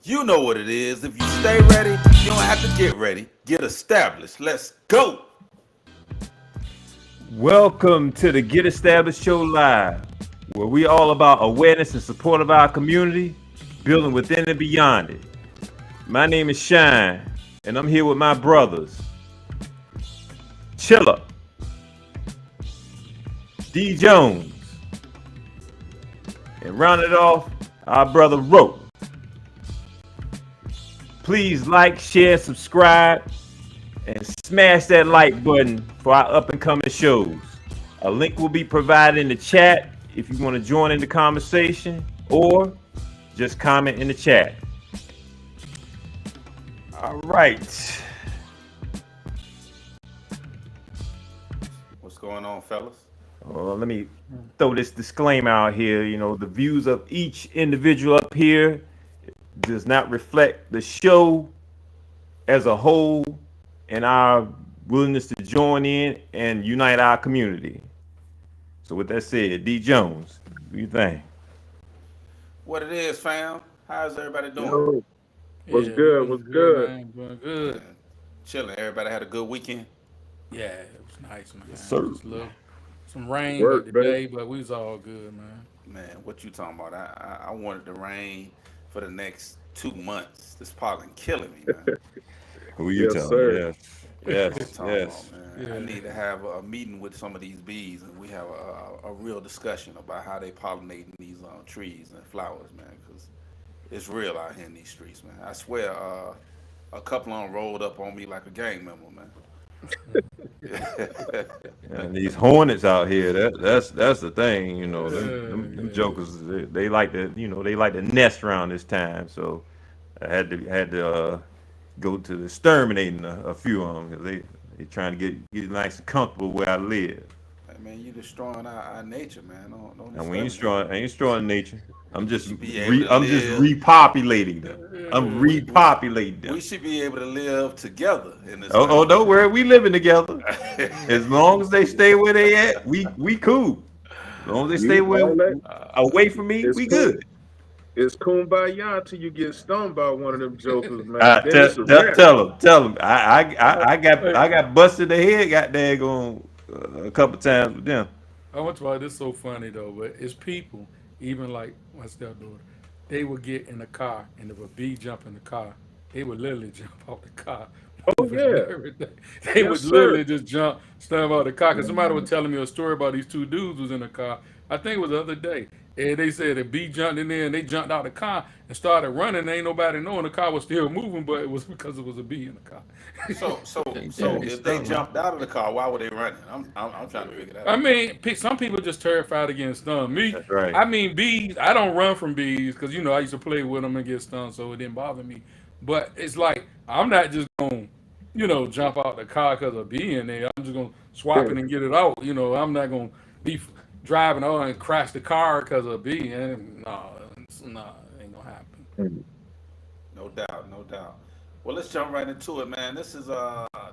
You know what it is. If you stay ready, you don't have to get ready. Get established. Let's go. Welcome to the Get Established Show Live, where we all about awareness and support of our community, building within and beyond it. My name is Shine, and I'm here with my brothers, Chilla, D Jones, and round it off, our brother Rope. Please like, share, subscribe, and smash that like button for our up and coming shows. A link will be provided in the chat if you want to join in the conversation or just comment in the chat. All right. What's going on, fellas? Let me throw this disclaimer out here. The views of each individual up here does not reflect the show as a whole and our willingness to join in and unite our community. So with that said, D Jones, what do you think? What it is, fam? How's everybody doing? Yo, what's Yeah, we good? doing What's good, good? man. Doing good. Man, chilling. Everybody had a good weekend. Yeah, it was nice, man. Yes, sir. Just a little some rain, but Work, baby. today, but we was all good, man. Man, what you talking about? I wanted the rain for the next 2 months. This pollen killing me, man. Who you Yes, telling? sir. Yes, What you yes, talking yes. about, man? I Yeah. need to have a meeting with some of these bees, and we have a real discussion about how they pollinating these trees and flowers, man. Because it's real out here in these streets, man. I swear, a couple of them rolled up on me like a gang member, man. And these hornets out here, that's the thing, them Yeah, jokers, they like to, they like to nest around this time. So I had to go to the exterminating a few of them because they trying to get nice and comfortable where I live. Hey, man, you destroying our nature, man. Don't And we ain't exterminate strong, I ain't strong in nature. I'm We just should be able to I'm just live. repopulating them. I'm We repopulating we them. should be able to live together in this Oh, country, don't worry, we living together. As long as they stay where they at, we cool. As long as they stay You all that away from me, it's we cool. good. It's kumbaya until you get stung by one of them jokers, man. Then Tell, it's a tell, wrap. tell them. I, Uh, I, I got hey, I got busted the head, got daggone a couple times with them. I want to try this so funny though, but it's people, even like my stepdaughter, they would get in the car and if a bee jump in the car, they would literally jump out the car, Oh moving and yeah, everything. They yes would sir. literally just jump, stand out the car. Cause somebody was telling me a story about these two dudes was in the car. I think it was the other day. And they said a bee jumped in there and they jumped out the car and started running. Ain't nobody knowing the car was still moving, but it was because it was a bee in the car. so They if they stung, man. jumped out of the car, why were they running? I'm trying to figure that I out. mean, some people just terrified of getting stung. Me, That's right. I mean, bees. I don't run from bees because I used to play with them and get stung, so it didn't bother me. But it's like I'm not just gonna, jump out the car because of bee in there. I'm just gonna swap it and get it out. I'm not gonna be driving on and crash the car because of a bee. And no, it ain't gonna happen. No doubt, no doubt. Well, let's jump right into it, man. This is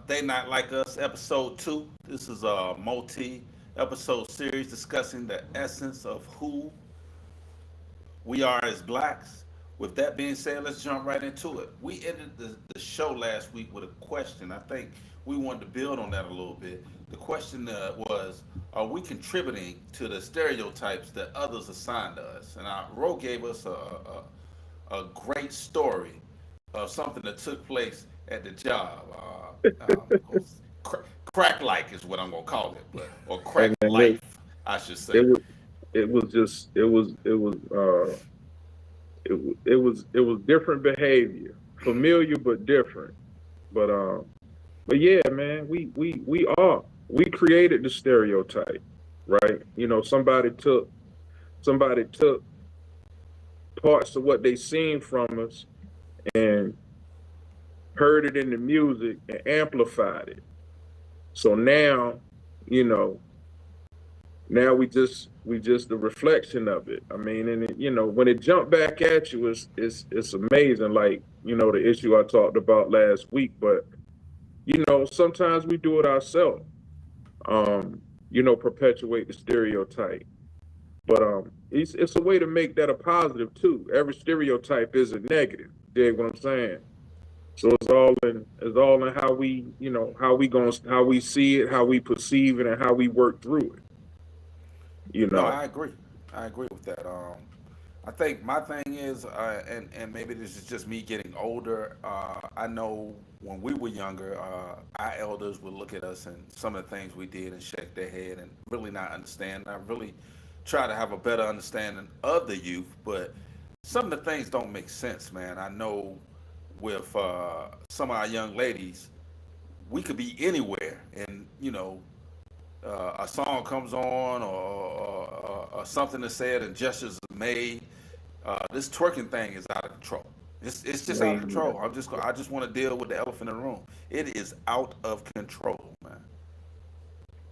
They Not Like Us, episode 2. This is a multi-episode series discussing the essence of who we are as blacks. With that being said, let's jump right into it. We ended the show last week with a question. I think we wanted to build on that a little bit. The question was, are we contributing to the stereotypes that others assign to us? And Ro gave us a great story of something that took place at the job. Cra- Crack like is what I'm gonna call it, but or Hey crack man, life, I should it say. was it was just it was different behavior, familiar but different. But yeah, man, we created the stereotype, right? Somebody took parts of what they seen from us and heard it in the music and amplified it. So now, you know, now we just a reflection of it. I mean, and when it jumped back at you, it's amazing. Like the issue I talked about last week. But sometimes we do it ourselves. Perpetuate the stereotype. But it's a way to make that a positive too. Every stereotype isn't negative. dig what I'm saying? So it's all in how we, how we see it, how we perceive it, and how we work through it. You No, know. I agree. I agree with that. I think my thing is, and maybe this is just me getting older. I know when we were younger, our elders would look at us and some of the things we did and shake their head and really not understand. I really try to have a better understanding of the youth, but some of the things don't make sense, man. I know with some of our young ladies, we could be anywhere, and a song comes on or something is said and gestures are made. This twerking thing is out of control. It's just out of Amen. control. I just want to deal with the elephant in the room. It is out of control, man.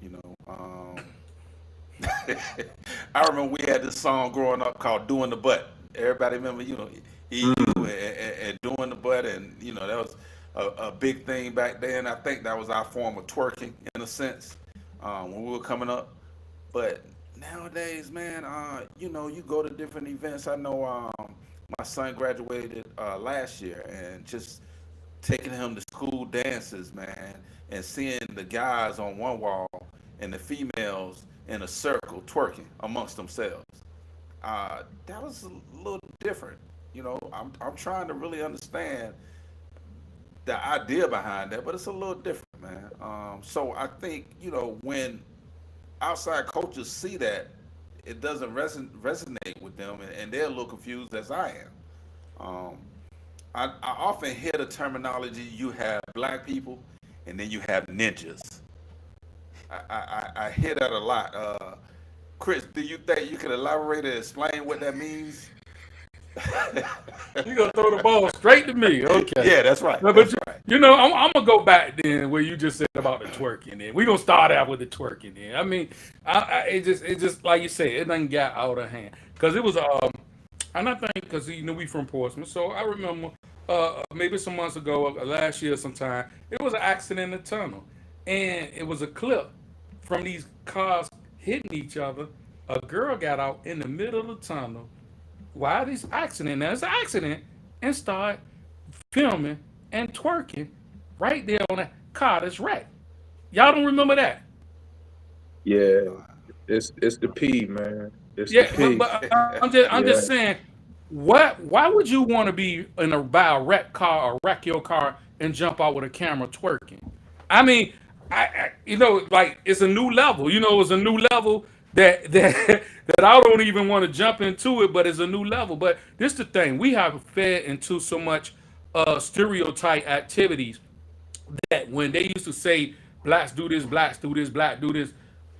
You know, I remember we had this song growing up called "Doing the Butt." Everybody remember, EU and doing the butt, and that was a big thing back then. I think that was our form of twerking in a sense when we were coming up. But nowadays, man, you go to different events. I know my son graduated last year, and just taking him to school dances, man, and seeing the guys on one wall and the females in a circle twerking amongst themselves. That was a little different. I'm trying to really understand the idea behind that, but it's a little different, man. So I think when outside coaches see that, it doesn't resonate with them, and they're a little confused as I am. I often hear the terminology: you have black people, and then you have ninjas. I hear that a lot. Chris, do you think you can elaborate and explain what that means? You gonna throw the ball straight to me? Okay. Yeah, that's right. But That's right. I'm gonna go back then where you just said about the twerking. Then we gonna start out with the twerking. Then I mean, it just like you said, it done got out of hand because it was and I think because we from Portsmouth, so I remember maybe some months ago, last year sometime, it was an accident in the tunnel, and it was a clip from these cars hitting each other. A girl got out in the middle of the tunnel. Why this accident? Now it's an accident, and start filming and twerking right there on that car that's wrecked. Y'all don't remember that? Yeah, it's the P, man. It's the Yeah, P. but I'm Yeah, just saying, what? Why would you want to be buy a wrecked car or wreck your car and jump out with a camera twerking? I mean, like it's a new level. It's a new level that I don't even want to jump into it, but it's a new level. But this the thing: we have fed into so much stereotype activities that when they used to say blacks do this, blacks do this, black do this,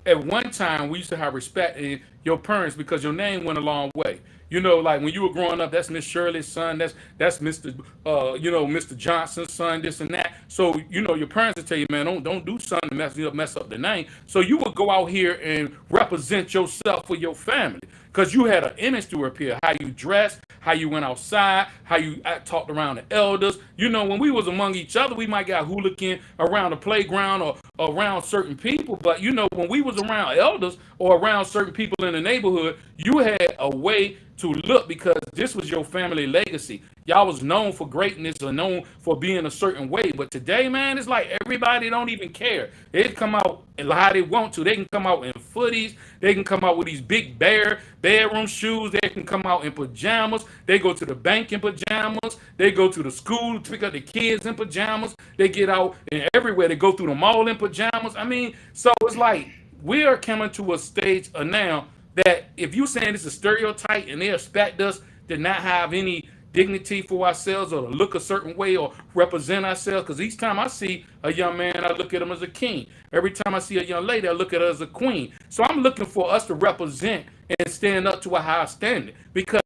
at one time we used to have respect in your parents because your name went a long way. Like when you were growing up, that's Miss Shirley's son, that's Mr. Mr. Johnson's son, this and that. So your parents would tell you, man, don't do something to mess up the name. So you would go out here and represent yourself for your family because you had an image to appear, how you dressed, how you went outside, how you talked around the elders. When we was among each other, we might got hooligan around the playground or around certain people. But when we was around elders or around certain people in the neighborhood, you had a way to look because this was your family legacy. Y'all was known for greatness or known for being a certain way. But today, man, it's like everybody don't even care. They can come out how they want to. They can come out in footies. They can come out with these big bedroom shoes. They can come out in pajamas. They go to the bank in pajamas. They go to the school to pick up the kids in pajamas. They get out and everywhere. They go through the mall in pajamas. I mean, so it's like we are coming to a stage now that if you're saying it's a stereotype and they expect us to not have any dignity for ourselves or to look a certain way or represent ourselves, because each time I see a young man, I look at him as a king. Every time I see a young lady, I look at her as a queen. So I'm looking for us to represent and stand up to a higher standard because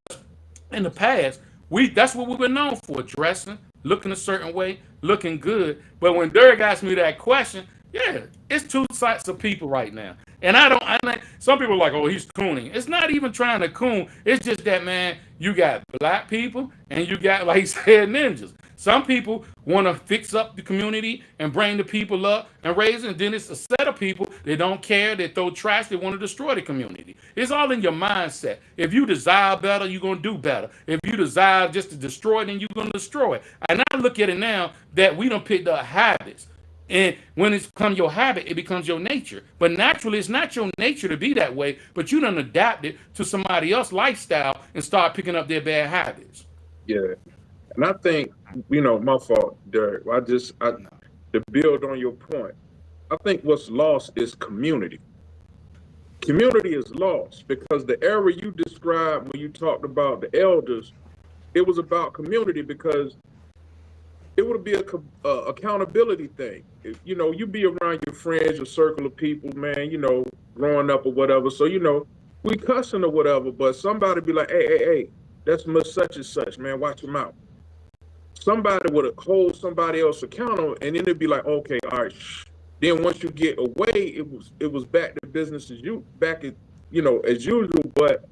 in the past, that's what we've been known for, dressing, looking a certain way, looking good. But when Derek asked me that question, yeah, it's two types of people right now. And some people are like, oh, he's cooning. It's not even trying to coon. It's just that, man, you got black people and you got, like he said, ninjas. Some people want to fix up the community and bring the people up and raise it. And then it's a set of people that don't care, they throw trash, they want to destroy the community. It's all in your mindset. If you desire better, you're going to do better. If you desire just to destroy it, then you're going to destroy it. And I look at it now that we done picked up habits. And when it's become your habit, it becomes your nature. But naturally, it's not your nature to be that way, but you done adapt it to somebody else's lifestyle and start picking up their bad habits. Yeah. And I think, my fault, Derek. To build on your point, I think what's lost is community. Community is lost because the era you described when you talked about the elders, it was about community because it would be a accountability thing. You be around your friends, your circle of people, man, growing up or whatever. So, we cussing or whatever, but somebody be like, hey, that's much such and such, man, watch them out. Somebody would hold somebody else accountable, and then it'd be like, okay, all right, shh. Then once you get away, it was back to business as as usual. But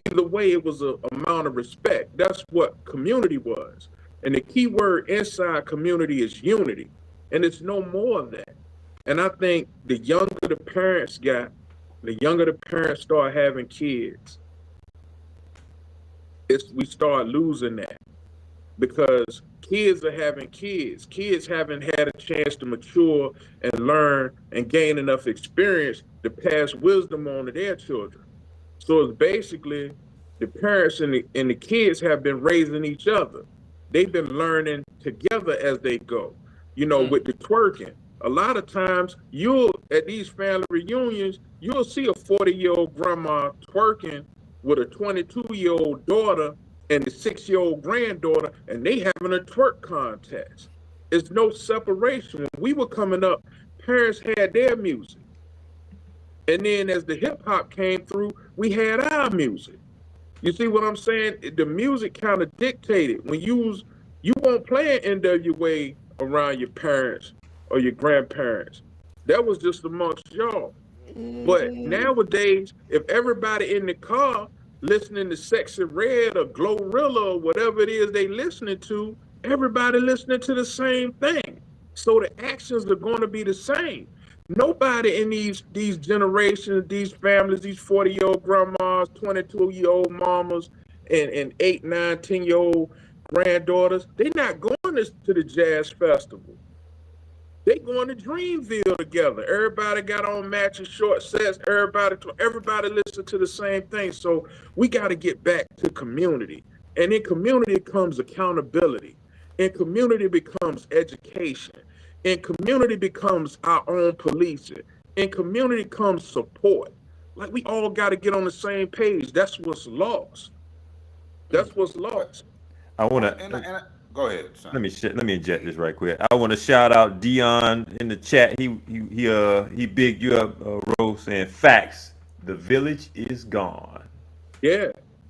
either way, it was a amount of respect. That's what community was. And the key word inside community is unity. And it's no more of that. And I think the younger the parents got, the younger the parents start having kids, we start losing that. Because kids are having kids. Kids haven't had a chance to mature and learn and gain enough experience to pass wisdom on to their children. So it's basically the parents and the kids have been raising each other. They've been learning together as they go. With the twerking, a lot of times at these family reunions, you'll see a 40-year-old grandma twerking with a 22-year-old daughter and the 6-year-old granddaughter, and they having a twerk contest. There's no separation. When we were coming up, parents had their music. And then as the hip hop came through, we had our music. You see what I'm saying? The music kind of dictated. When you won't play an NWA around your parents or your grandparents. That was just amongst y'all. But nowadays, if everybody in the car listening to Sexy Red or Glorilla or whatever it is they listening to, everybody listening to the same thing. So the actions are going to be the same. Nobody in these generations, these families, these 40-year-old grandmas, 22-year-old mamas, and 8, 9, 10-year-old granddaughters, they're not going to the jazz festival. They going to Dreamville together. Everybody got on matching short sets. Everybody listen to the same thing. So we got to get back to community. And in community comes accountability. In community becomes education. In community becomes our own policing. In community comes support. Like we all got to get on the same page. That's what's lost. That's what's lost. I want to. Go ahead, son. Let me inject this right quick. I want to shout out Dion in the chat. He bigged you up, Rose, saying facts. The village is gone. Yeah.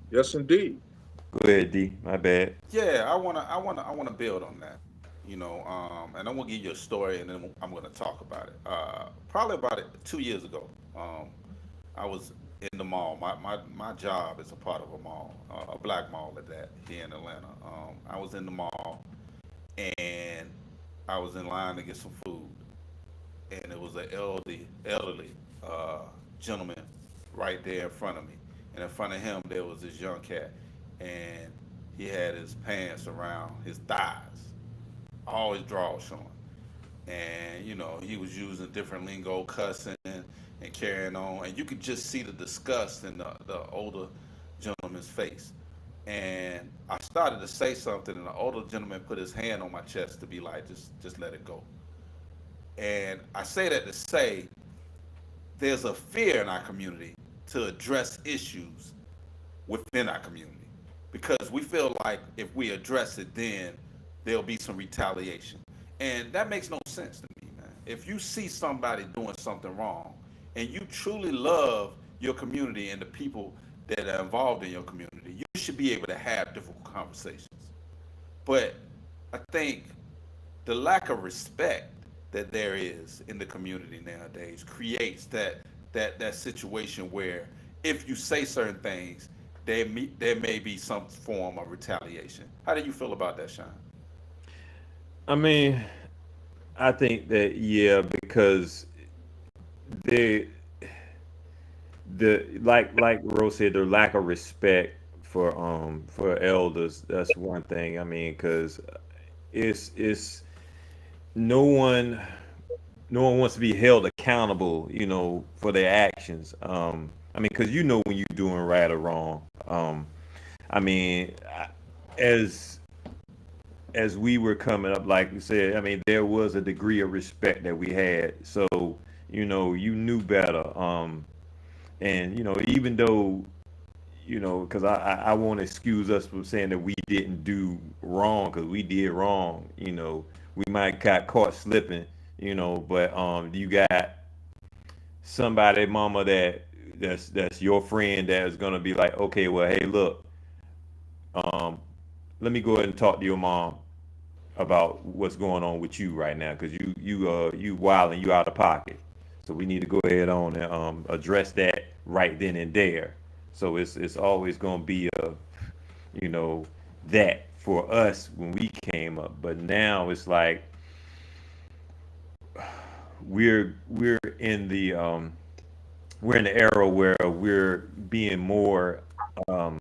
Yes, indeed. Go ahead, D. My bad. Yeah, I wanna build on that. And I'm gonna give you a story, and then I'm gonna talk about it. Probably about 2 years ago, I was in the mall. My job is a part of a mall, a black mall at that, here in Atlanta. I was in the mall, and I was in line to get some food, and it was an elderly gentleman right there in front of me, and in front of him there was this young cat, and he had his pants around his thighs, all his drawers showing, and he was using different lingo, cussing and carrying on, and you could just see the disgust in the older gentleman's face. And I started to say something, and the older gentleman put his hand on my chest to be like, just let it go. And I say that to say there's a fear in our community to address issues within our community, because we feel like if we address it, then there'll be some retaliation. And that makes no sense to me, man. If you see somebody doing something wrong and you truly love your community and the people that are involved in your community, you should be able to have difficult conversations. But I think the lack of respect that there is in the community nowadays creates that that situation where if you say certain things, there may be some form of retaliation. How do you feel about that, Sean? I mean, I think that yeah, because they the like Rose said, the lack of respect for elders. That's one thing. I mean, because it's no one no one wants to be held accountable, for their actions. I mean, because when you're doing right or wrong. I mean, as as we were coming up, like we said, I mean, there was a degree of respect that we had. So, you knew better. And even though, because I won't excuse us from saying that we didn't do wrong, because we did wrong. We might got caught slipping. But you got somebody, mama, that's your friend that is gonna be like, okay, well, hey, look, um, let me go ahead and talk to your mom about what's going on with you right now, because you wild and you out of pocket. So we need to go ahead on and address that right then and there. So it's always gonna be you know that for us when we came up. But now it's like we're in the era where we're being more um,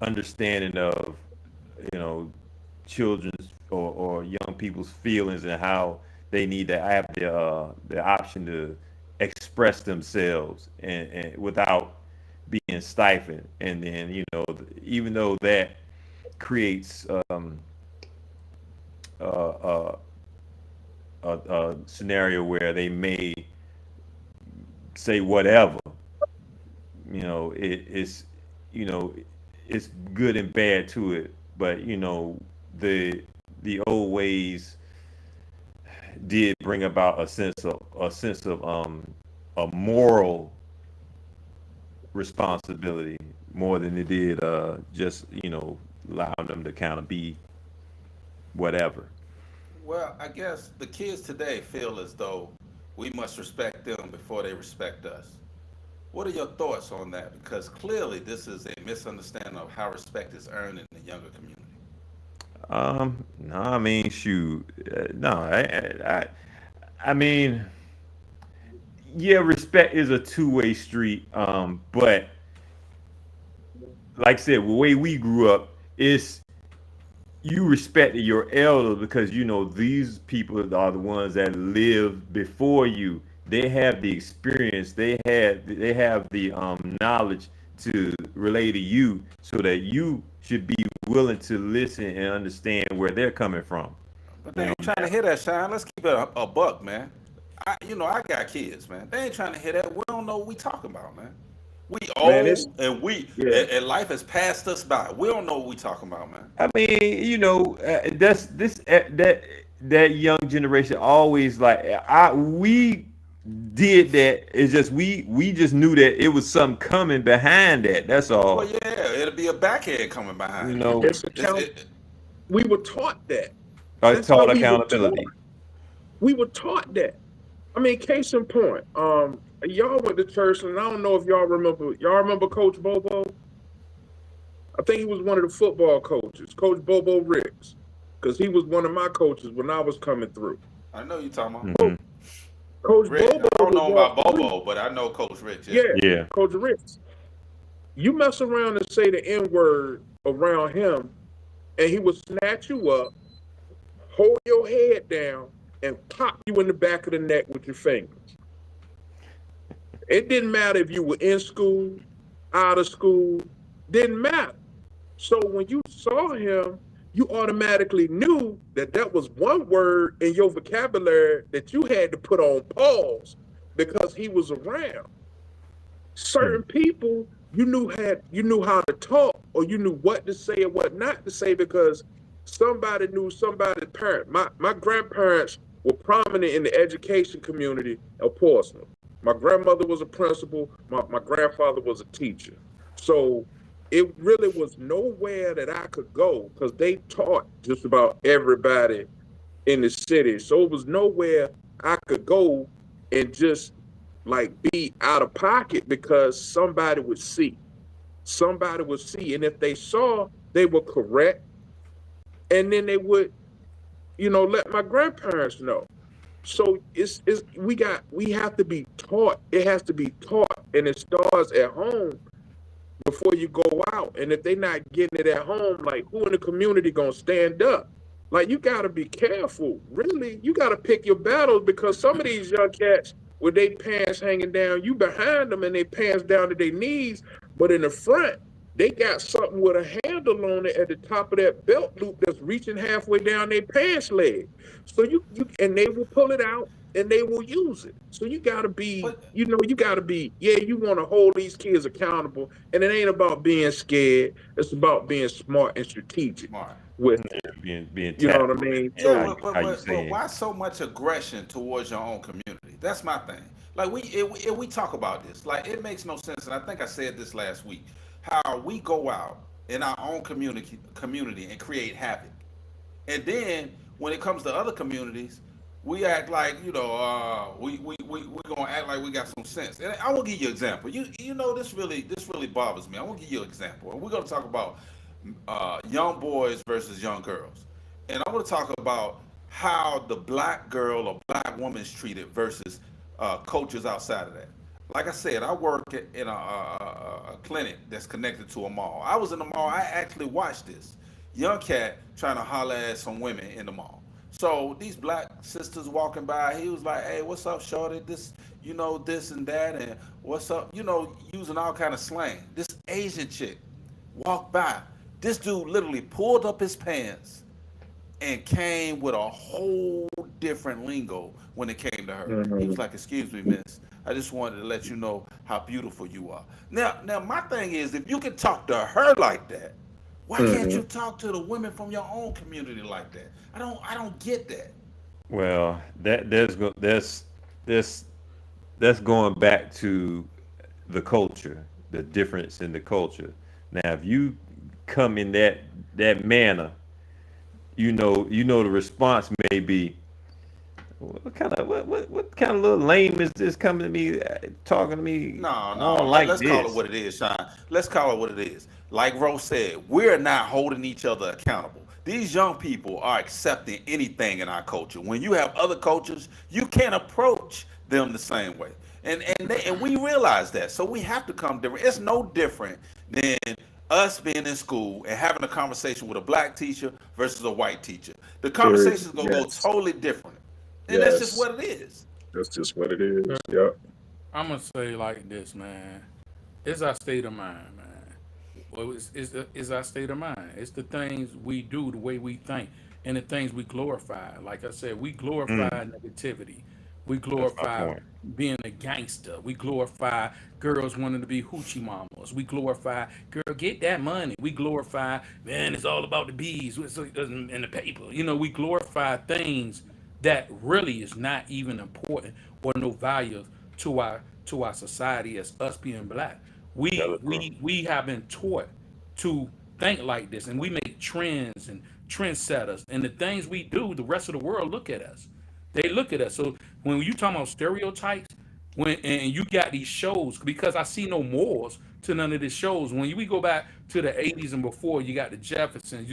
understanding of you know children's or young people's feelings and how they need to have the option to express themselves and without being stifled. And then even though that creates a, a scenario where they may say whatever, it's you know it's good and bad to it. But the the old ways did bring about a sense of a moral responsibility more than it did just allowing them to kind of be whatever. Well, I guess the kids today feel as though we must respect them before they respect us. What are your thoughts on that? Because clearly this is a misunderstanding of how respect is earned in the younger community. No, I mean, shoot, no, I mean, yeah, respect is a two-way street. But like I said, the way we grew up is you respected your elders because these people are the ones that lived before you. They have the experience. They have the knowledge to relay to you, so that you should be willing to listen and understand where they're coming from. But they You know, ain't trying to hear that, Shine. Let's keep it a buck, man. I got kids, man. They ain't trying to hear that. We don't know what we talking about, man. We Man, it's old and yeah. and life has passed us by. We don't know what we talking about, man. I mean, that's that young generation always like we did that. It's just we just knew that it was something coming behind that. That's Well, all. yeah, it'll be a backhead coming You behind it. know, It's It's, account. it, We were taught that. That's taught what we were taught. accountability. We were taught that. I mean, case in point, y'all went to church, and I don't know if y'all remember. Y'all remember Coach Bobo? I think he was one of the football coaches, Coach Bobo Ricks, because he was one of my coaches when I was coming through. I know you talking about Hmm. Coach Rich. Bobo I don't would know about walk through. Bobo, but I know Coach Rich. Yeah. Yeah, Yeah. Coach Ricks. You mess around and say the N word around him, and he would snatch you up, hold your head down, and pop you in the back of the neck with your fingers. It didn't matter if you were in school, out of school, didn't matter. So when you saw him, you automatically knew that that was one word in your vocabulary that you had to put on pause because he was around. Hmm. Certain people you knew how to talk, or you knew what to say and what not to say because somebody knew somebody's parent. My grandparents were prominent in the education community of Portsmouth. My grandmother was a principal, my grandfather was a teacher. So it really was nowhere that I could go because they taught just about everybody in the city. So it was nowhere I could go and just like be out of pocket because somebody would see. Somebody would see. And if they saw, they would correct. And then they would, let my grandparents know. So it's we have to be taught. It has to be taught. And it starts at home before you go out. And if they're not getting it at home, like who in the community gonna stand up? Like you gotta be careful. Really, you gotta pick your battles because some of these young cats with their pants hanging down, you behind them and their pants down to their knees, but in the front, they got something with a handle on it at the top of that belt loop that's reaching halfway down their pants leg. So you and they will pull it out and they will use it. So you gotta be, But you gotta be, yeah, you wanna hold these kids accountable. And it ain't about being scared. It's about being smart and strategic smart. with, Being you know what I tactful. mean? Yeah, So How you but saying? why so much aggression towards your own community? That's my thing. Like we talk about this, like it makes no sense, and I think I said this last week. How we go out in our own community and create havoc, and then when it comes to other communities, we act like we gonna act like we got some sense. And I want to give you an example. This really bothers me. I want to give you an example, and we're gonna talk about young boys versus young girls, and I want to talk about how the black girl or black woman is treated versus cultures outside of that. Like I said, I work in a clinic that's connected to a mall. I was in the mall. I actually watched this young cat trying to holler at some women in the mall. So these black sisters walking by, he was like, "Hey, what's up, shorty? This, this and that, and what's up?" Using all kind of slang. This Asian chick walked by. This dude literally pulled up his pants and came with a whole different lingo when it came to her. He was mhm. like, "Excuse me, miss. I just wanted to let you know how beautiful you are." Now, my thing is, if you can talk to her like that, why can't you Mhm. talk to the women from your own community like that? I don't get that. Well, there's that's going back to the culture, the difference in the culture. Now, if you come in that manner, the response may be, what kind of little lame is this coming to me, talking to me? No, I no. don't like Let's call it this. what it is, Sean. Let's call it what it is. Like Rose said, we're not holding each other accountable. These young people are accepting anything in our culture. When you have other cultures, you can't approach them the same way. And we realize that. So we have to come different. It's no different than us being in school and having a conversation with a black teacher versus a white teacher. The Period. conversation is gonna go Yes. totally different. And that's just Yes. what it is. That's just what it is. Yep. I'm gonna say like this, man. It's our state of mind, man. Well, it's our state of mind. It's the things we do, the way we think, and the things we glorify. Like I said, we glorify Mm, negativity. We that's my glorify point. being a gangster. We glorify girls wanting to be hoochie mamas. We glorify, girl, get that money. We glorify, man, it's all about the bees and the paper. We glorify things that really is not even important or no value to our society as us being black. That We is true. we we have been taught to think like this, and we make trends and trendsetters, and the things we do, the rest of the world look at us. They look at us. So when you talk about stereotypes, and you got these shows, because I see no morals to none of these shows. When we go back to the 80s and before, you got the Jeffersons,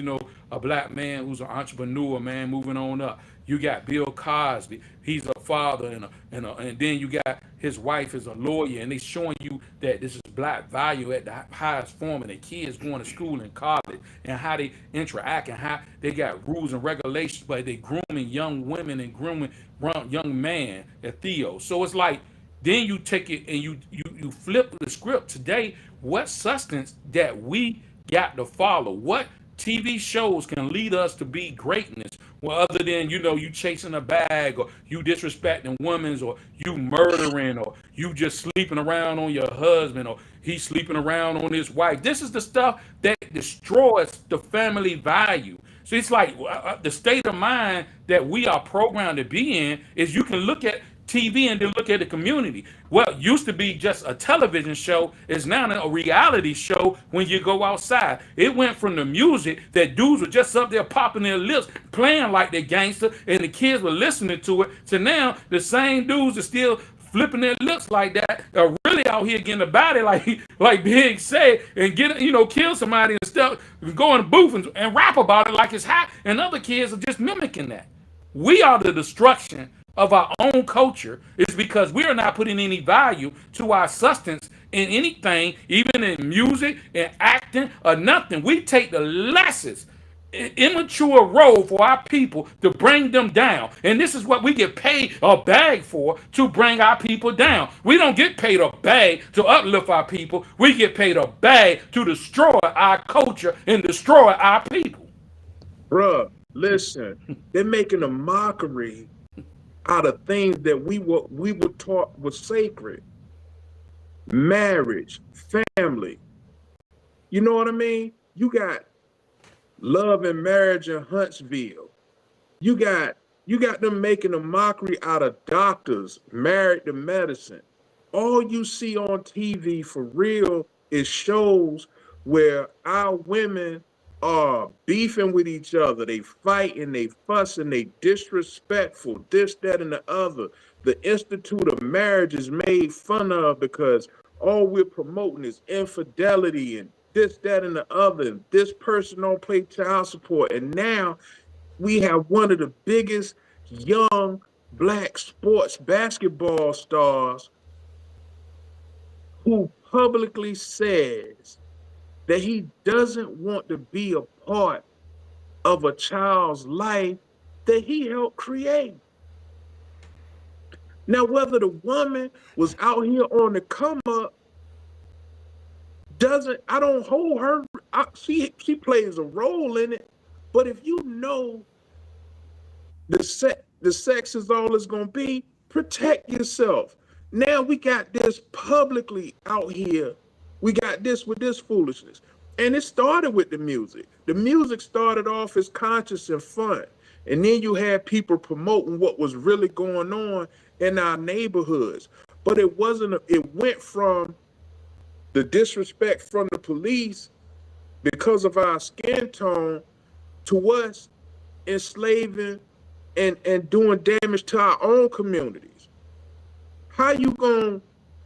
a black man who's an entrepreneur, man, moving on up. You got Bill Cosby, he's a father, and then you got his wife is a lawyer, and they showing you that this is black value at the highest form, and the kids going to school and college, and how they interact, and how they got rules and regulations, but they grooming young women and grooming young man at Theo. So it's like, then you take it and you flip the script today. What substance that we got to follow? What TV shows can lead us to be greatness? Well, other than you chasing a bag, or you disrespecting women's, or you murdering, or you just sleeping around on your husband, or he sleeping around on his wife. This is the stuff that destroys the family value. So it's like the state of mind that we are programmed to be in is you can look at TV and then look at the community. What used to be just a television show is now a reality show when you go outside. It went from the music that dudes were just up there popping their lips, playing like they gangster, and the kids were listening to it, to now the same dudes are still flipping their looks like that are really out here getting about it, like Big said, and get kill somebody and stuff, go in the booth and rap about it like it's hot, and other kids are just mimicking that. We are the destruction of our own culture is because we are not putting any value to our substance in anything, even in music and acting or nothing. We take the lessons immature role for our people to bring them down. And this is what we get paid a bag for, to bring our people down. We don't get paid a bag to uplift our people. We get paid a bag to destroy our culture and destroy our people. Bruh, listen, they're making a mockery out of things that we were taught was sacred. Marriage, family. You know what I mean? You got Love and Marriage in Huntsville. You got them making a mockery out of doctors, Married to Medicine. All you see on TV for real is shows where our women are beefing with each other. They fighting, they fussing, they disrespectful, this, that, and the other. The Institute of Marriage is made fun of because all we're promoting is infidelity and this, that, and the other. And this person don't pay child support. And now we have one of the biggest young black sports basketball stars who publicly says that he doesn't want to be a part of a child's life that he helped create. Now, whether the woman was out here on the come up, I don't hold her, she plays a role in it, but if you know the sex is all it's gonna be, protect yourself. Now we got this publicly out here. We got this with this foolishness. And it started with the music. The music started off as conscious and fun. And then you had people promoting what was really going on in our neighborhoods. But it went from the disrespect from the police because of our skin tone to us enslaving and doing damage to our own communities. How you gonna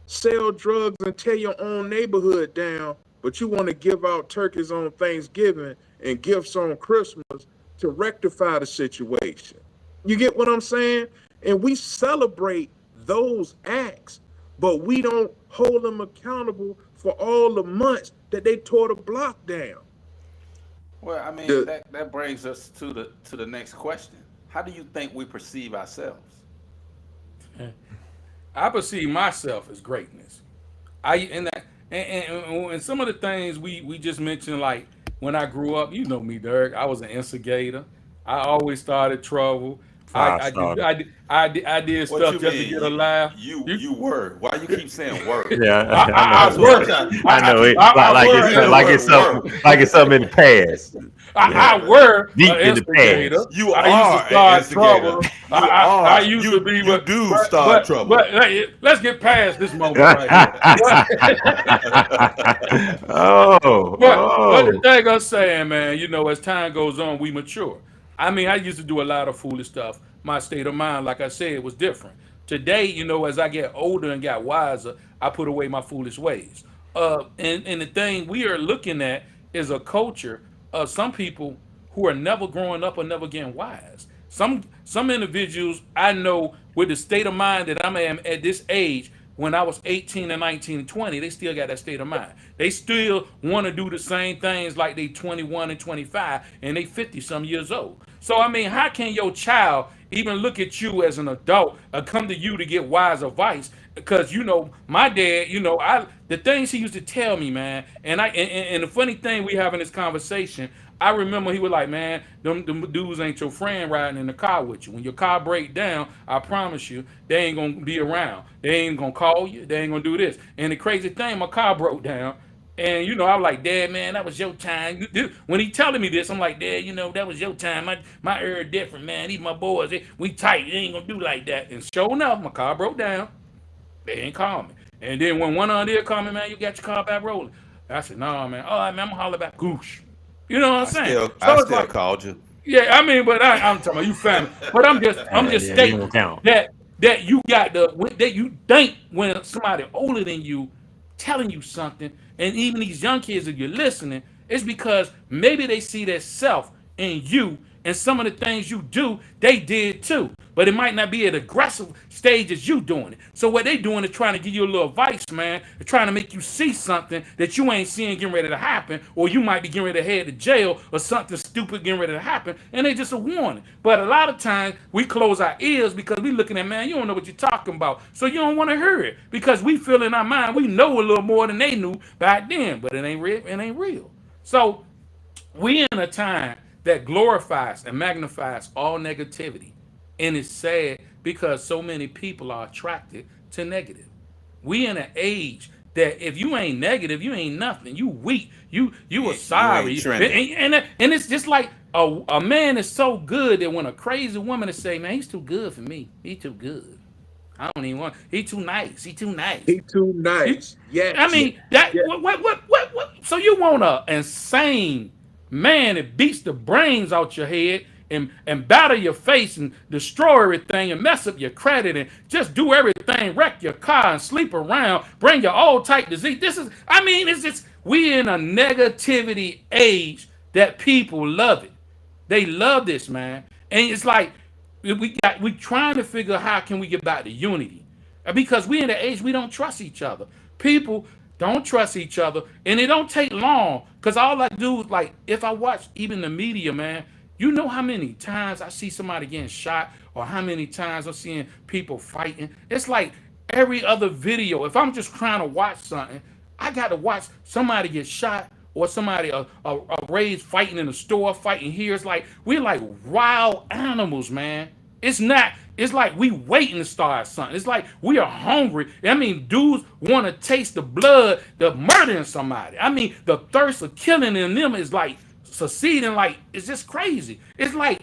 sell drugs and tear your own neighborhood down, but you want to give out turkeys on Thanksgiving and gifts on Christmas to rectify the situation? You get what I'm saying? And we celebrate those acts, but we don't hold them accountable for all the months that they tore the block down. Well, I mean, that brings us to the next question. How do you think we perceive ourselves? I perceive myself as greatness. And some of the things we just mentioned, like when I grew up, you know me, Derek. I was an instigator. I always started trouble. I did stuff just to get a laugh. You were. Why you keep saying word? Yeah, I worked. I know it. Like it's something in the past. I were deep an in the instigator. past. You I are used to start trouble. I used to be. You do start trouble. But let's get past this moment right here. But the thing I'm saying, man, you know, as time goes on, we mature. I mean, I used to do a lot of foolish stuff. My state of mind, like I said, was different. Today, you know, as I get older and got wiser, I put away my foolish ways. And the thing we are looking at is a culture of some people who are never growing up or never getting wise. Some individuals I know with the state of mind that I am at this age, when I was 18 and 19 and 20, they still got that state of mind. They still want to do the same things like they 21 and 25 and they 50 some years old. So, I mean, how can your child even look at you as an adult or come to you to get wise advice? Because, you know, my dad, you know, the things he used to tell me, man, and the funny thing we have in this conversation, I remember he was like, man, them dudes ain't your friend riding in the car with you. When your car break down, I promise you, they ain't going to be around. They ain't going to call you. They ain't going to do this. And the crazy thing, my car broke down. And, you know, I was like, Dad, man, that was your time. When he telling me this, I'm like, Dad, you know, that was your time. My era different, man. These my boys, we tight. They ain't going to do like that. And sure enough, my car broke down. They ain't call me. And then when one on there called me, man, you got your car back rolling. I said, no, man. All right, man, I'm going to holler back. Goosh. You know what I'm saying? I still called you. Yeah, I mean, but I'm talking about you family. But I'm just stating that you got that you think when somebody older than you telling you something, and even these young kids, if you're listening, it's because maybe they see that self in you, and some of the things you do, they did too. But it might not be at aggressive stage as you doing it. So what they doing is trying to give you a little advice, man. They're trying to make you see something that you ain't seeing getting ready to happen, or you might be getting ready to head to jail, or something stupid getting ready to happen, and they just a warning. But a lot of times we close our ears because we looking at, man, you don't know what you're talking about, so you don't want to hear it because we feel in our mind we know a little more than they knew back then, but it ain't real. It ain't real. So we in a time that glorifies and magnifies all negativity. And it's sad because so many people are attracted to negative. We in an age that if you ain't negative, you ain't nothing. You weak. You are You ain't sorry. trending. And it's just like a man is so good that when a crazy woman is saying, man, he's too good for me. He too good. I don't even want. He too nice. He too nice. He too You, nice. Yes. I mean that. Yes. What? So you want a insane man that beats the brains out your head and batter your face and destroy everything and mess up your credit and just do everything, wreck your car and sleep around, bring your old type disease. This is. I mean, it's just we in a negativity age that people love it. They love this, man, and it's like we trying to figure out how can we get back to unity, because we in the age we don't trust each other. People don't trust each other, and it don't take long. Cause all I do is like if I watch even the media, man, you know how many times I see somebody getting shot, or how many times I'm seeing people fighting. It's like every other video. If I'm just trying to watch something, I got to watch somebody get shot or somebody raised fighting in the store, fighting here. It's like we're like wild animals, man. It's not. It's like we waiting to start something. It's like we are hungry. I mean, dudes want to taste the blood, the murdering somebody. I mean, the thirst of killing in them is like succeeding. Like it's just crazy. It's like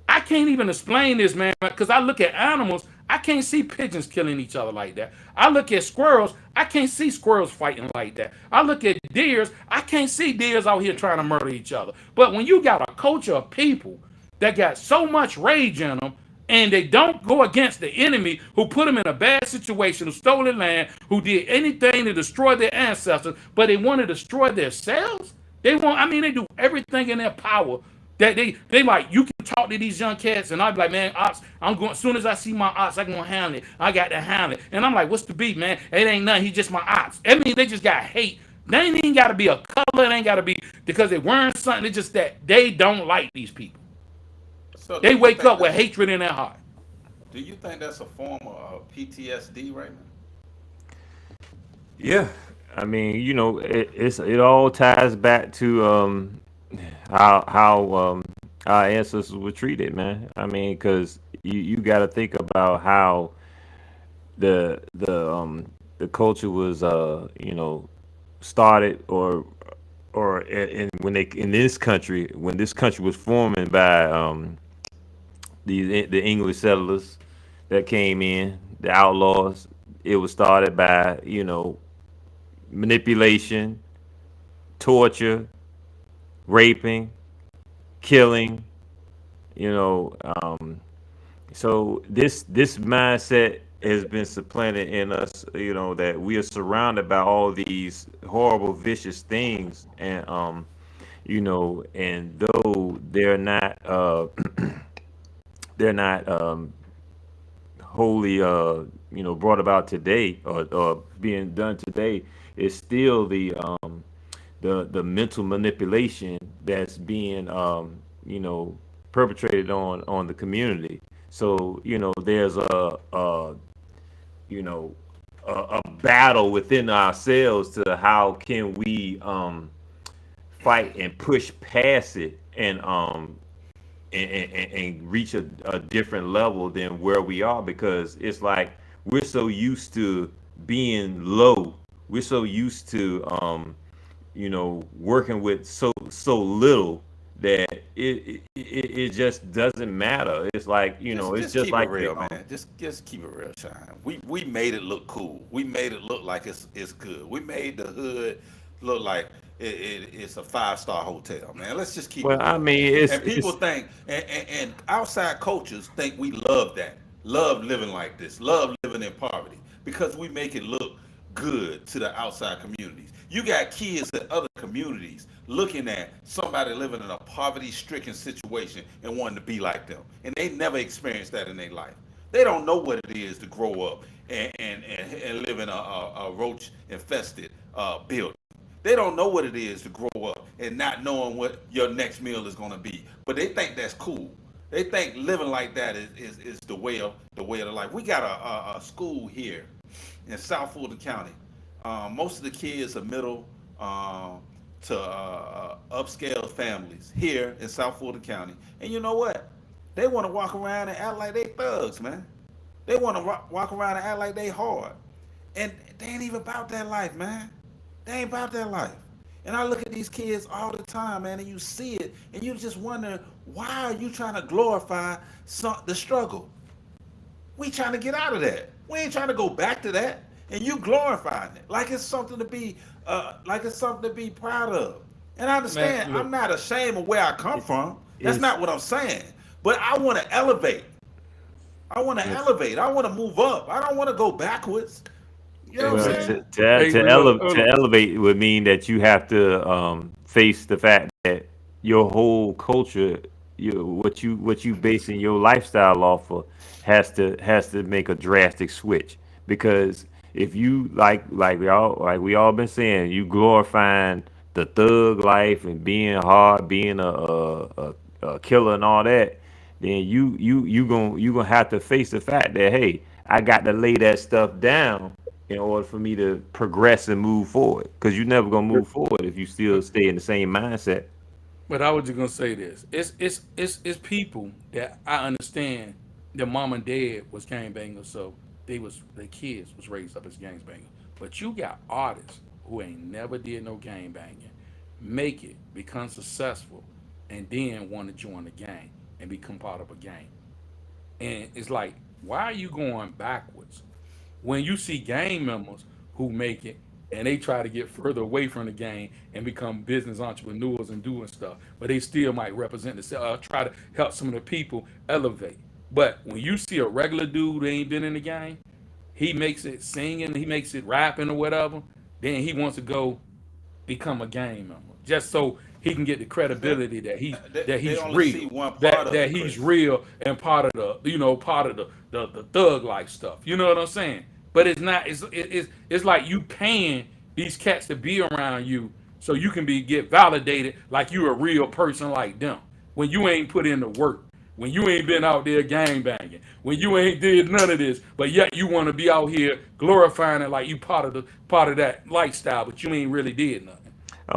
I can't even explain this, man, because I look at animals. I can't see pigeons killing each other like that. I look at squirrels. I can't see squirrels fighting like that. I look at deers. I can't see deers out here trying to murder each other. But when you got a culture of people that got so much rage in them, and they don't go against the enemy who put them in a bad situation, who stole their land, who did anything to destroy their ancestors, but they want to destroy themselves. They want. I mean, they do everything in their power. That they like. You can talk to these young cats, and I'll be like, man, ops, I'm going. As soon as I see my ops, I'm gonna handle it. I got to handle it. And I'm like, what's the beat, man? It ain't nothing. He's just my ops. I mean, they just got hate. They ain't even got to be a color. It ain't got to be because they're wearing something. It's just that they don't like these people. So They wake up with hatred in their heart. do you think that's a form of PTSD right now? Yeah, I mean, you know, it all ties back to how our ancestors were treated, man. I mean, because you got to think about how the culture was you know started or when they in this country when this country was forming by the English settlers that came in, the outlaws. It was started by manipulation, torture, raping, killing. You know, so this mindset has been supplanted in us. You know that we are surrounded by all these horrible, vicious things, and and though they're not they're not wholly brought about today or being done today, it's still the mental manipulation that's being perpetrated on the community. So there's a battle within ourselves to how can we fight and push past it and reach a different level than where we are, because it's like we're so used to being low. We're so used to working with so little that it just doesn't matter. It's like it's just keep like it real, man. Just keep it real, Shine. We made it look cool. We made it look like it's good. We made the hood look like it's a 5-star hotel, man. Let's just keep it well, real. I mean, And people think, and outside coaches think we love that. love living like this, love living in poverty, because we make it look good to the outside communities. You got kids in other communities looking at somebody living in a poverty-stricken situation and wanting to be like them, and they never experienced that in their life. They don't know what it is to grow up and live in a roach-infested building. They don't know what it is to grow up and not knowing what your next meal is going to be. But they think that's cool. They think living like that is the way of the life. We got a school here in South Fulton County. Most of the kids are middle to upscale families here in South Fulton County. And you know what? They want to walk around and act like they thugs, man. They want to walk around and act like they hard. And they ain't even about that life, man. They ain't about that life. And I look at these kids all the time, man, and you see it, and you just wonder, why are you trying to glorify the struggle? We trying to get out of that. We ain't trying to go back to that. And you glorifying it like it's something to be, proud of. And I understand, Man, I'm not ashamed of where I come from. That's it's- not what I'm saying. But I want to elevate. I want to elevate. I want to move up. I don't want to go backwards. You know what I'm Well, saying? Hey, to elevate would mean that you have to face the fact that your whole culture, what you basing your lifestyle off of, has to make a drastic switch. Because if you we all been saying, you glorifying the thug life and being hard, being a killer and all that, then you gonna have to face the fact that, hey, I got to lay that stuff down in order for me to progress and move forward. Because you're never gonna move forward if you still stay in the same mindset. but I was just gonna say this. It's people that I understand their mom and dad was gangbangers, so their kids was raised up as gangbangers. But you got artists who ain't never did no gangbanging, make it, become successful, and then want to join the gang and become part of a gang. And it's like, why are you going backwards? When you see gang members who make it and they try to get further away from the gang and become business entrepreneurs and doing stuff, but they still might represent the try to help some of the people elevate. But when you see a regular dude who ain't been in the gang, he makes it singing, he makes it rapping or whatever, then he wants to go become a gang member just so he can get the credibility that They he's only real, see one part that of that it, he's Chris. real and part of the thug life stuff. You know what I'm saying? But it's not. It's like you paying these cats to be around you so you can get validated like you a real person like them when you ain't put in the work. When you ain't been out there gang banging, when you ain't did none of this, but yet you want to be out here glorifying it like you part of that lifestyle, but you ain't really did nothing.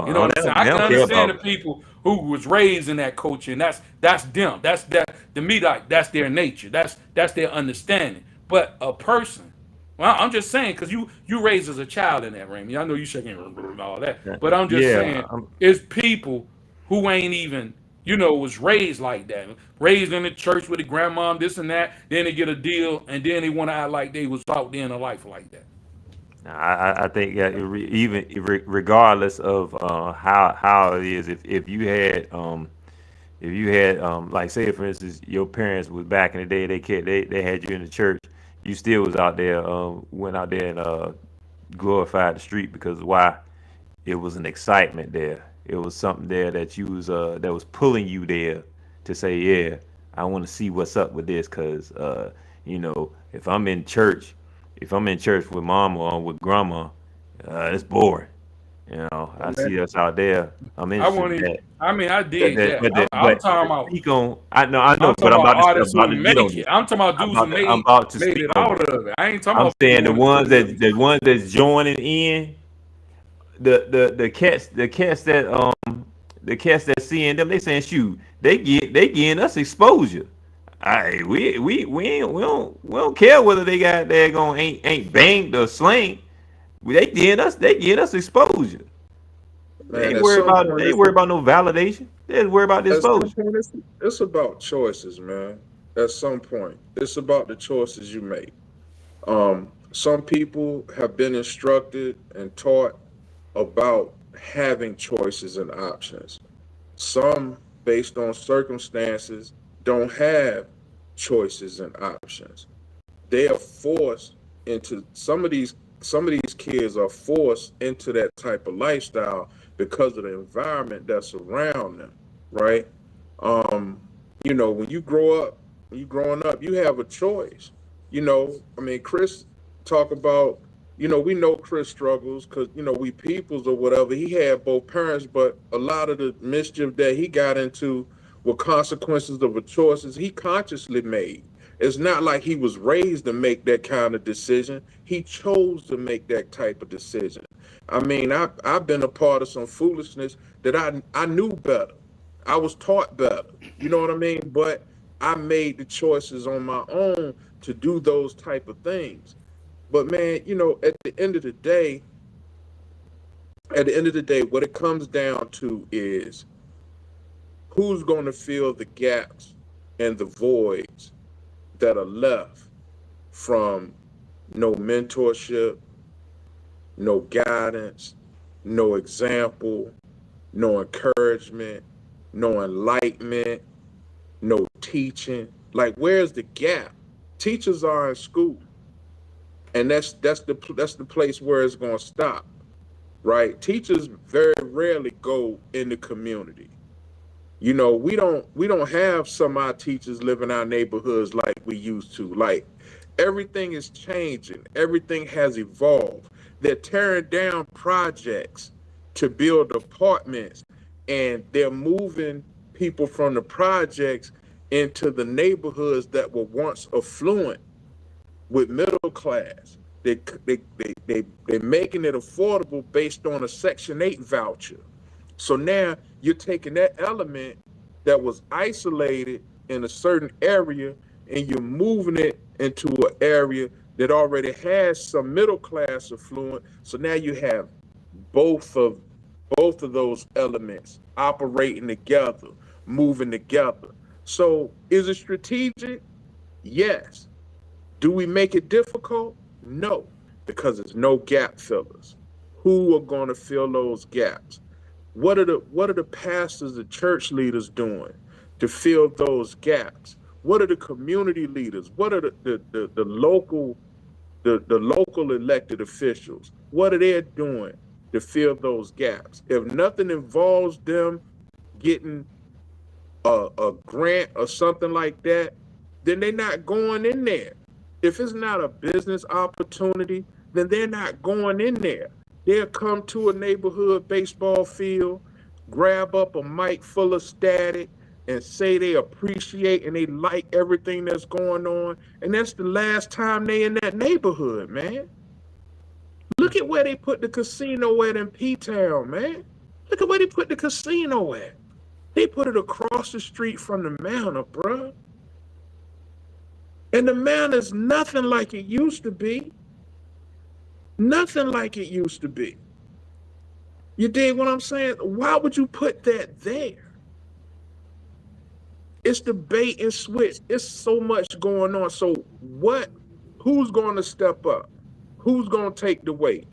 You know what I'm saying? I They can don't care understand about the people who was raised in that culture, and that's them. That's that to me, like that's their nature. That's their understanding. But a person, well, I'm just saying because you raised as a child in that ring. I know you shaking and all that, but I'm just yeah. saying it's people who ain't even was raised like that, raised in the church with the grandmom, this and that. Then they get a deal, and then they want to act like they was out there in a life like that. I think that regardless of how it is, if you had like, say for instance, your parents was back in the day, they had you in the church, you still was out there, went out there and glorified the street. Because why? It was an excitement there. It was something there that you was that was pulling you there to say, yeah, I want to see what's up with this. Because if I'm in church, with mama or with grandma, it's boring. I see us out there. I'm I interested want in to. that. I mean, I did that. I'm But talking about. speak on. I know, I'm but talking about artists who about to get make on it. this. I'm talking about dudes who I'm about to made speak it on out this. of it. I ain't talking I'm about saying people the who wanted to put it ones that's joining in, the cats that seeing them, they saying, shoot, they getting us exposure. I we don't care whether they're going ain't banged or slang. They getting us exposure. Man, at some point, They ain't worried about no validation. They just worry about the at some exposure. point, it's about choices, man. At some point, it's about the choices you make. Some people have been instructed and taught about having choices and options. Some, based on circumstances, don't have choices and options. they are forced into some of these kids are forced into that type of lifestyle because of the environment that's around them, right? Um, when you growing up, you have a choice. I mean, Chris talk about, we know Chris struggles because, we peoples or whatever. He had both parents, but a lot of the mischief that he got into were consequences of the choices he consciously made. It's not like he was raised to make that kind of decision. He chose to make that type of decision. I mean, I've been a part of some foolishness that I knew better. I was taught better. You know what I mean? But I made the choices on my own to do those type of things. But man, at the end of the day, what it comes down to is who's going to fill the gaps and the voids that are left from no mentorship, no guidance, no example, no encouragement, no enlightenment, no teaching. Like, where's the gap? Teachers are in school, and that's the place where it's going to stop, right? Teachers very rarely go in the community. We don't have some of our teachers live in our neighborhoods like we used to. Like, everything is changing, everything has evolved. They're tearing down projects to build apartments, and they're moving people from the projects into the neighborhoods that were once affluent with middle class. They're making it affordable based on a Section 8 voucher. So now you're taking that element that was isolated in a certain area and you're moving it into an area that already has some middle class affluent. So now you have both of both of those elements operating together, moving together. So is it strategic? Yes. Do we make it difficult? No, because there's no gap fillers. Who are going to fill those gaps? What are the pastors and church leaders doing to fill those gaps? What are the community leaders? What are the local elected officials? What are they doing to fill those gaps? If nothing involves them getting a grant or something like that, then they're not going in there. If it's not a business opportunity, then they're not going in there. They'll come to a neighborhood baseball field, grab up a mic full of static, and say they appreciate and they like everything that's going on. And that's the last time they in that neighborhood, man. Look at where they put the casino at in P-Town, man. Look at where they put the casino at. They put it across the street from the manor, bruh. And the manor's nothing like it used to be. Nothing like it used to be. You dig what I'm saying? Why would you put that there? It's the bait and switch. It's so much going on. So who's going to step up? Who's going to take the weight?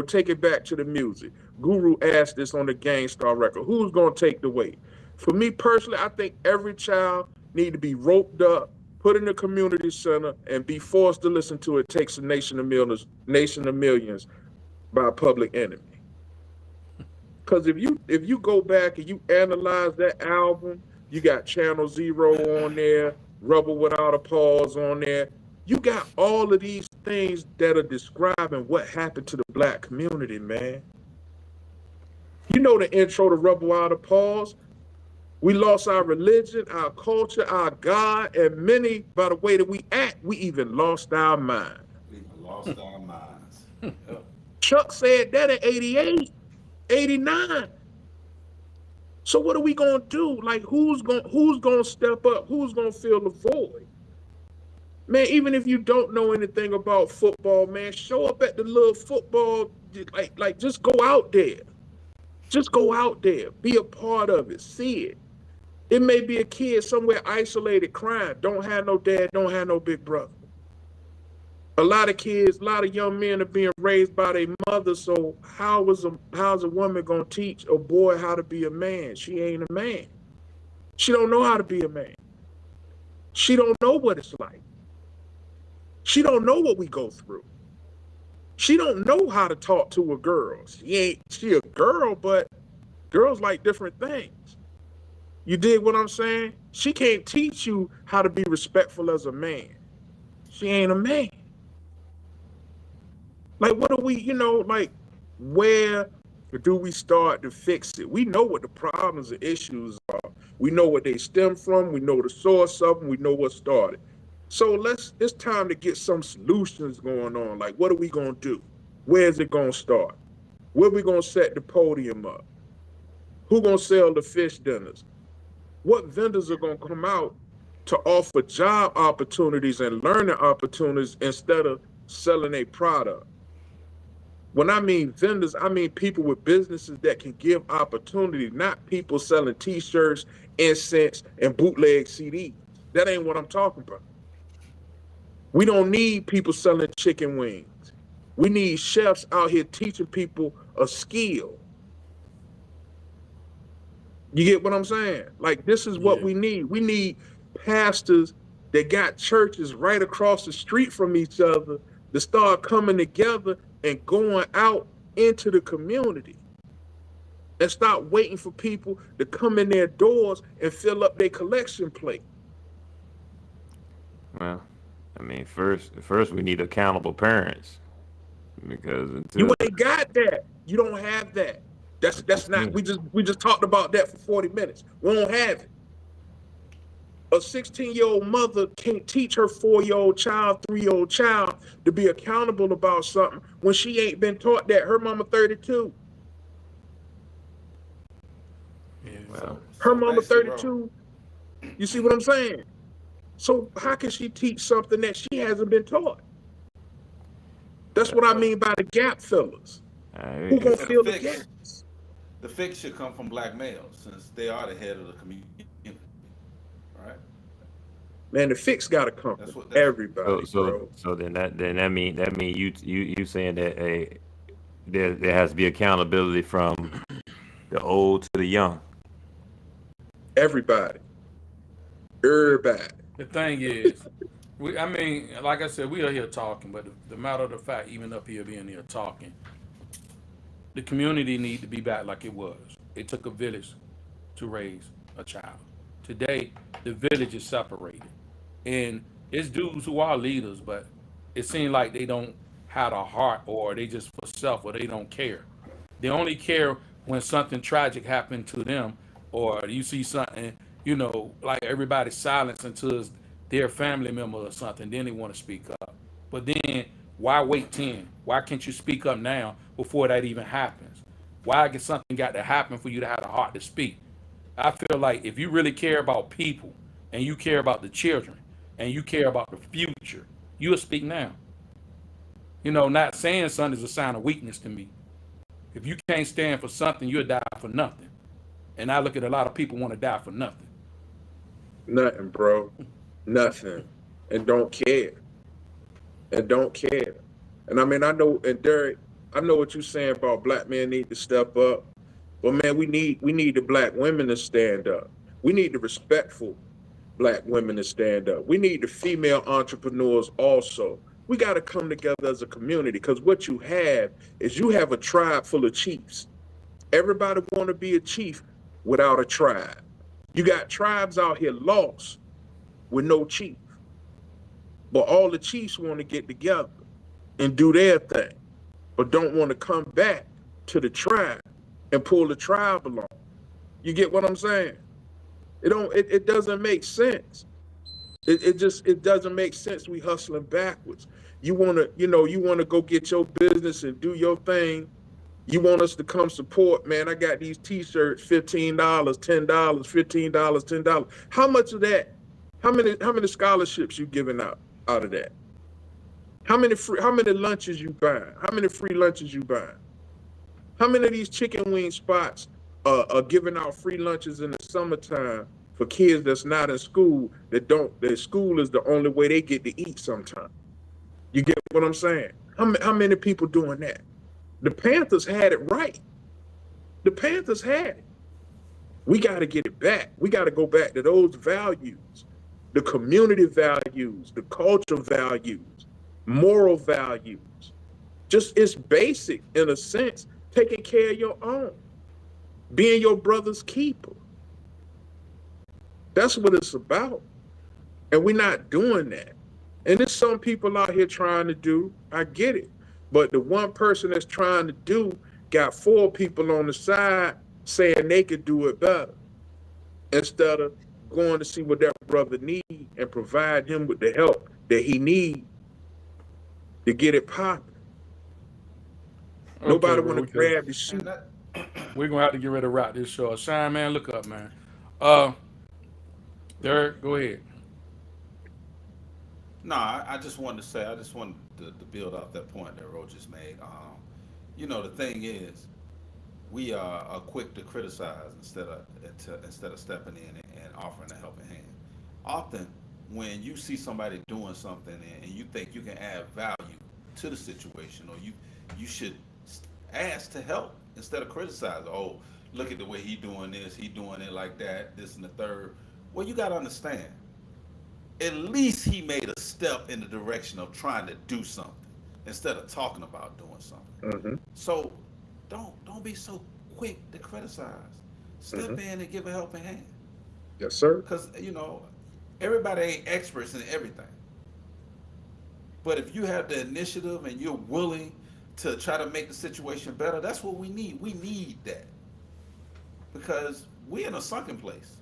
Take it back to the music. Guru asked this on the Gangstar record. Who's going to take the weight? For me personally, I think every child need to be roped up, put in a community center, and be forced to listen to It Takes a Nation of Millions by Public Enemy. Because if you go back and you analyze that album, you got Channel Zero on there, Rebel Without a Pause on there. You got all of these things that are describing what happened to the black community, man. You know the intro to Rebel Without a Pause? We lost our religion, our culture, our God, and many, by the way that we act, we even lost our mind. We lost our minds. Yep. Chuck said that in 88, 89. So what are we going to do? Like, who's going to step up? Who's going to fill the void? Man, even if you don't know anything about football, man, show up at the little football, like just go out there. Just go out there. Be a part of it. See it. It may be a kid somewhere isolated crying, don't have no dad, don't have no big brother. A lot of young men are being raised by their mother, so how's a woman going to teach a boy how to be a man? She ain't a man. She don't know how to be a man. She don't know what it's like. She don't know what we go through. She don't know how to talk to a girl. She a girl, but girls like different things. You dig what I'm saying? She can't teach you how to be respectful as a man. She ain't a man. Like, what do we, like, where do we start to fix it? We know what the problems and issues are. We know what they stem from. We know the source of them. We know what started. So it's time to get some solutions going on. Like, what are we going to do? Where's it going to start? Where we going to set the podium up? Who going to sell the fish dinners? What vendors are going to come out to offer job opportunities and learning opportunities instead of selling a product? When I mean vendors, I mean people with businesses that can give opportunity, not people selling T-shirts, incense, and bootleg CDs. That ain't what I'm talking about. We don't need people selling chicken wings. We need chefs out here teaching people a skill. You get what I'm saying? Like, this is what we need. We need pastors that got churches right across the street from each other to start coming together and going out into the community and stop waiting for people to come in their doors and fill up their collection plate. Well, I mean, first we need accountable parents, because you ain't got that. You don't have that. That's not. We just talked about that for 40 minutes. We don't have it. A 16-year-old mother can't teach her 4-year-old child, 3-year-old child to be accountable about something when she ain't been taught that. Her mama 32. Well, her mama 32. You see what I'm saying? So how can she teach something that she hasn't been taught? That's what I mean by the gap fillers. Who gonna fill the gaps? The fix should come from black males, since they are the head of the community, right? Man, the fix gotta come from everybody, bro. So then that mean you saying that there has to be accountability from the old to the young. Everybody. The thing is, like I said, we are here talking, but the matter of the fact, even up here being here talking, the community need to be back like it was. It took a village to raise a child. Today, the village is separated. And it's dudes who are leaders, but it seems like they don't have a heart, or they just for self, or they don't care. They only care when something tragic happened to them, or you see something, like everybody's silence until it's their family member or something, then they want to speak up. But then, why wait 10? Why can't you speak up now before that even happens? Why get something got to happen for you to have the heart to speak? I feel like if you really care about people, and you care about the children, and you care about the future, you'll speak now. Not saying something is a sign of weakness to me. If you can't stand for something, you'll die for nothing. And I look at a lot of people want to die for nothing. Nothing, bro. Nothing. And don't care. And don't care. And I mean, I know, and Derek, I know what you're saying about black men need to step up. But man, we need the black women to stand up. We need the respectful black women to stand up. We need the female entrepreneurs also. We got to come together as a community, because what you have is you have a tribe full of chiefs. Everybody want to be a chief without a tribe. You got tribes out here lost with no chief. But all the chiefs want to get together and do their thing, but don't want to come back to the tribe and pull the tribe along. You get what I'm saying? It doesn't make sense. It doesn't make sense. We hustling backwards. You wanna go get your business and do your thing. You want us to come support, man. I got these t-shirts, $15, $10, $15, $10. How much of that? How many scholarships you giving out of that? How many lunches you buying? How many free lunches you buying? How many of these chicken wing spots are giving out free lunches in the summertime for kids that's not in school, that school is the only way they get to eat sometimes? You get what I'm saying? How many people doing that? The Panthers had it right. The Panthers had it. We got to get it back. We got to go back to those values, the community values, the culture values. moral values. Just it's basic in a sense, taking care of your own, being your brother's keeper. That's what it's about. And we're not doing that. And there's some people out here trying to do, I get it. But the one person that's trying to do got four people on the side saying they could do it better instead of going to see what that brother need and provide him with the help that he need to get it popping. Okay, Nobody bro. want to grab the shoe. And that, We're gonna have to get ready to wrap this show. Shine, man, look up, man. Derek, go ahead. no, I just wanted to say, I just wanted to build off that point that Ro just made. The thing is, we are quick to criticize instead of stepping in and offering a helping hand. Often, when you see somebody doing something and you think you can add value to the situation, or you should ask to help instead of criticize. Oh, look at the way he doing this, he doing it like that, this and the third. Well, you got to understand. At least he made a step in the direction of trying to do something instead of talking about doing something. Mm-hmm. So don't be so quick to criticize. Step in and give a helping hand. Yes, sir. Because everybody ain't experts in everything. But if you have the initiative and you're willing to try to make the situation better, that's what we need. We need that because we're in a sunken place.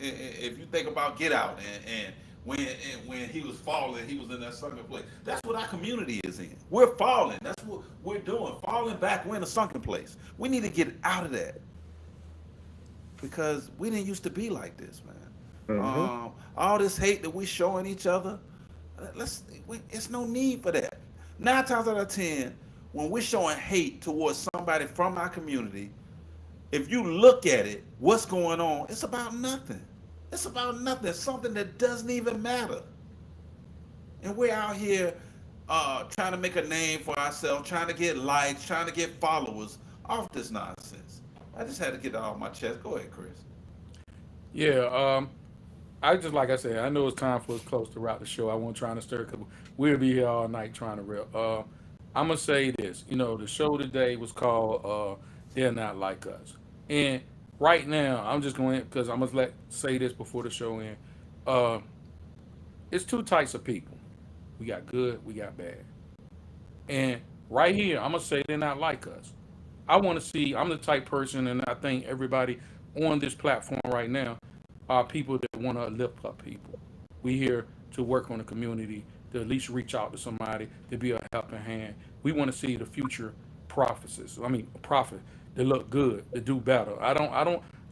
If you think about Get Out and when he was falling, he was in that sunken place. That's what our community is in. We're falling. That's what we're doing. Falling back. We're in a sunken place. We need to get out of that because we didn't used to be like this, man. All this hate that we showing each other, it's no need for that. 9 times out of 10, when we're showing hate towards somebody from our community, if you look at it, what's going on, it's about nothing. It's about nothing. It's something that doesn't even matter. And we're out here trying to make a name for ourselves, trying to get likes, trying to get followers off this nonsense. I just had to get that off my chest. Go ahead, Chris. Yeah, I just like I said, I know it's time for us close to wrap the show. I won't try to stir because we'll be here all night trying to rip. I'm gonna say this. The show today was called "They're Not Like Us," and right now I'm just going because I'm gonna say this before the show ends. It's two types of people. We got good, we got bad, and right here I'm gonna say they're not like us. I want to see. I'm the type person, and I think everybody on this platform right now are people that want to lift up people. We here to work on the community, to at least reach out to somebody, to be a helping hand. We want to see the future prophet that look good, that do better.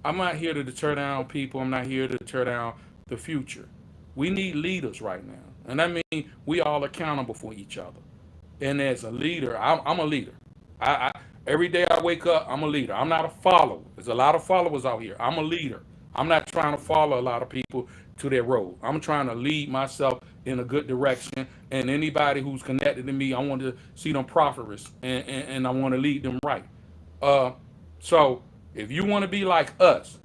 I'm not here to tear down people. I'm not here to tear down the future. We need leaders right now. And that means we all accountable for each other. And as a leader, I'm a leader. Every day I wake up, I'm a leader. I'm not a follower. There's a lot of followers out here. I'm a leader. I'm not trying to follow a lot of people to their road. I'm trying to lead myself in a good direction. And anybody who's connected to me, I want to see them prosperous and I want to lead them right. So if you want to be like us,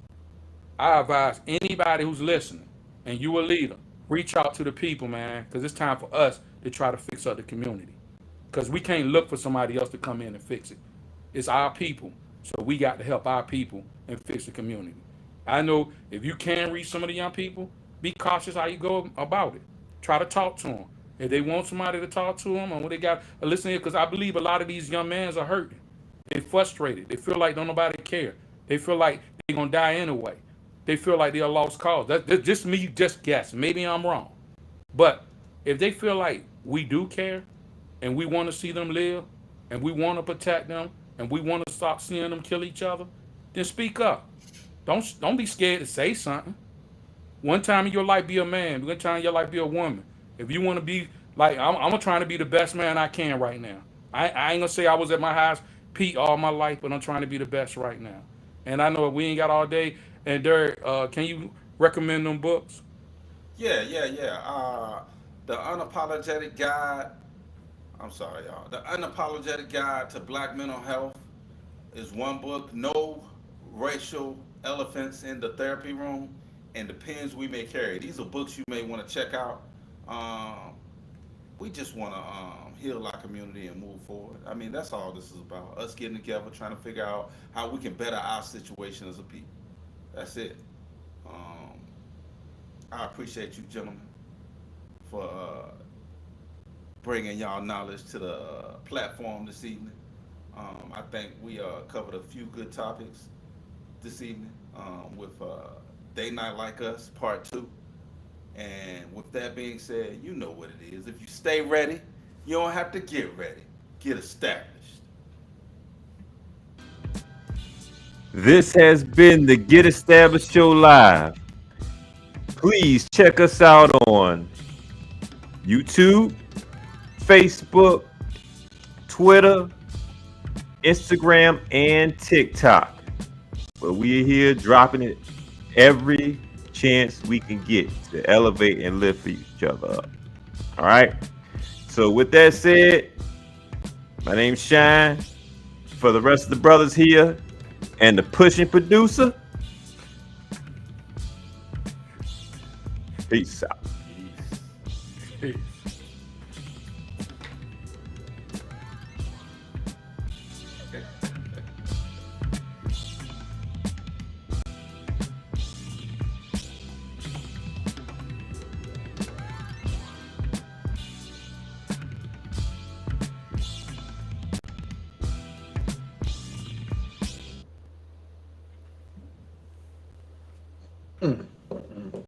I advise anybody who's listening and you a leader, reach out to the people, man, because it's time for us to try to fix up the community. Because we can't look for somebody else to come in and fix it. It's our people. So we got to help our people and fix the community. I know if you can reach some of the young people, be cautious how you go about it. Try to talk to them. If they want somebody to talk to them, or what they got to listen to, because I believe a lot of these young men are hurting. They're frustrated. They feel like don't nobody care. They feel like they're going to die anyway. They feel like they're a lost cause. That's just me just guessing. Maybe I'm wrong. But if they feel like we do care and we want to see them live and we want to protect them and we want to stop seeing them kill each other, then speak up. Don't be scared to say something. One time in your life, be a man. One time in your life, be a woman. If you want to be like, I'm trying to be the best man I can right now. I ain't gonna say I was at my highest peak all my life, but I'm trying to be the best right now. And I know we ain't got all day. And Derek, can you recommend them books? Yeah. The Unapologetic Guide. I'm sorry, y'all. The Unapologetic Guide to Black Mental Health is one book. No Racial Elephants in the Therapy Room, and The Pens We May Carry. These are books you may want to check out. we just want to heal our community and move forward. I mean, that's all this is about. Us getting together, trying to figure out how we can better our situation as a people. That's it. Um, I appreciate you, gentlemen, for bringing y'all knowledge to the platform this evening. I think we covered a few good topics this evening with Day Night Like Us Part 2. And with that being said, you know what it is. If you stay ready, you don't have to get ready. Get established. This has been the Get Established Show Live. Please check us out on YouTube, Facebook, Twitter, Instagram, and TikTok. But we are here dropping it every chance we can get to elevate and lift each other up. All right. So with that said, my name's Shine. For the rest of the brothers here and the pushing producer, peace out.